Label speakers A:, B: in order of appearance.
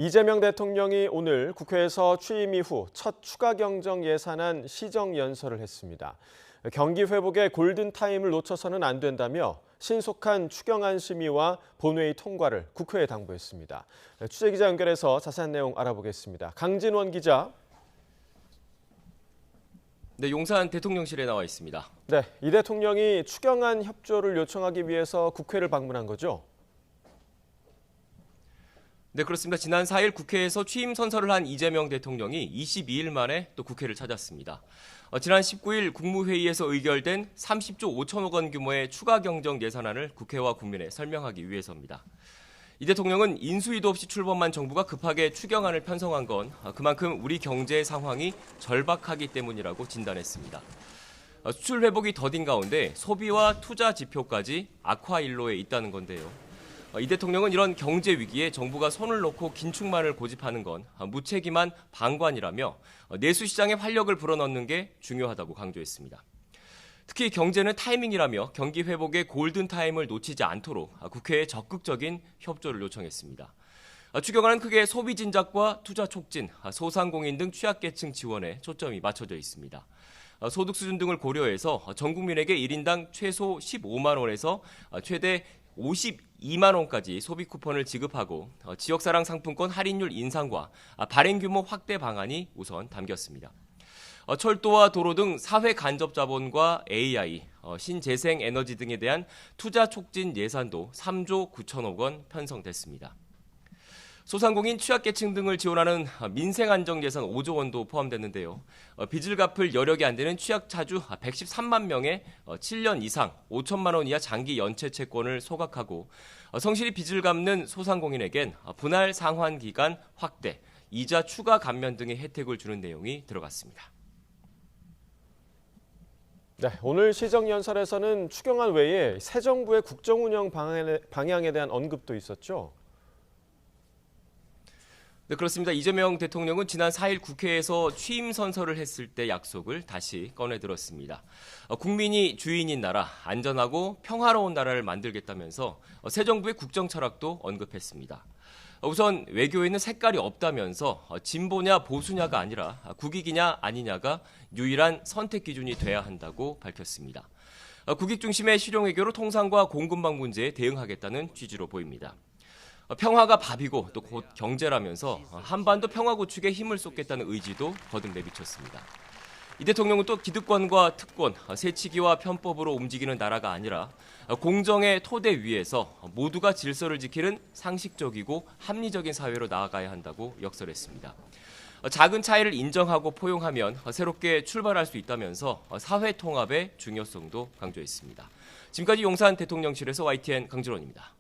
A: 이재명 대통령이 오늘 국회에서 취임 이후 첫 추가 경정 예산안 시정 연설을 했습니다. 경기 회복의 골든타임을 놓쳐서는 안 된다며 신속한 추경안 심의와 본회의 통과를 국회에 당부했습니다. 취재기자 연결해서 자세한 내용 알아보겠습니다. 강진원 기자.
B: 네, 용산 대통령실에 나와 있습니다.
A: 네, 이 대통령이 추경안 협조를 요청하기 위해서 국회를 방문한 거죠?
B: 네, 그렇습니다. 지난 4일 국회에서 취임 선서를 한 이재명 대통령이 22일 만에 또 국회를 찾았습니다. 지난 19일 국무회의에서 의결된 30조 5천억 원 규모의 추가 경정 예산안을 국회와 국민에 설명하기 위해서입니다. 이 대통령은 인수위도 없이 출범한 정부가 급하게 추경안을 편성한 건 그만큼 우리 경제 상황이 절박하기 때문이라고 진단했습니다. 수출 회복이 더딘 가운데 소비와 투자 지표까지 악화 일로에 있다는 건데요. 이 대통령은 이런 경제 위기에 정부가 손을 놓고 긴축만을 고집하는 건 무책임한 방관이라며 내수 시장에 활력을 불어넣는 게 중요하다고 강조했습니다. 특히 경제는 타이밍이라며 경기 회복의 골든타임을 놓치지 않도록 국회에 적극적인 협조를 요청했습니다. 추경안은 크게 소비 진작과 투자 촉진, 소상공인 등 취약계층 지원에 초점이 맞춰져 있습니다. 소득 수준 등을 고려해서 전 국민에게 1인당 최소 15만 원에서 최대 52만 원까지 소비 쿠폰을 지급하고 지역사랑 상품권 할인율 인상과 발행 규모 확대 방안이 우선 담겼습니다. 철도와 도로 등 사회 간접 자본과 AI, 신재생 에너지 등에 대한 투자 촉진 예산도 3조 9천억 원 편성됐습니다. 소상공인 취약계층 등을 지원하는 민생안정 예산 5조 원도 포함됐는데요. 빚을 갚을 여력이 안 되는 취약차주 113만 명의 7년 이상 5천만 원 이하 장기 연체 채권을 소각하고 성실히 빚을 갚는 소상공인에겐 분할 상환 기간 확대, 이자 추가 감면 등의 혜택을 주는 내용이 들어갔습니다.
A: 네, 오늘 시정연설에서는 추경안 외에 새 정부의 국정운영 방향에 대한 언급도 있었죠?
B: 네, 그렇습니다. 이재명 대통령은 지난 4일 국회에서 취임 선서를 했을 때 약속을 다시 꺼내들었습니다. 국민이 주인인 나라, 안전하고 평화로운 나라를 만들겠다면서 새 정부의 국정 철학도 언급했습니다. 우선 외교에는 색깔이 없다면서 진보냐 보수냐가 아니라 국익이냐 아니냐가 유일한 선택 기준이 돼야 한다고 밝혔습니다. 국익 중심의 실용 외교로 통상과 공급망 문제에 대응하겠다는 취지로 보입니다. 평화가 밥이고 또 곧 경제라면서 한반도 평화 구축에 힘을 쏟겠다는 의지도 거듭 내비쳤습니다. 이 대통령은 또 기득권과 특권, 세치기와 편법으로 움직이는 나라가 아니라 공정의 토대 위에서 모두가 질서를 지키는 상식적이고 합리적인 사회로 나아가야 한다고 역설했습니다. 작은 차이를 인정하고 포용하면 새롭게 출발할 수 있다면서 사회 통합의 중요성도 강조했습니다. 지금까지 용산 대통령실에서 YTN 강진원입니다.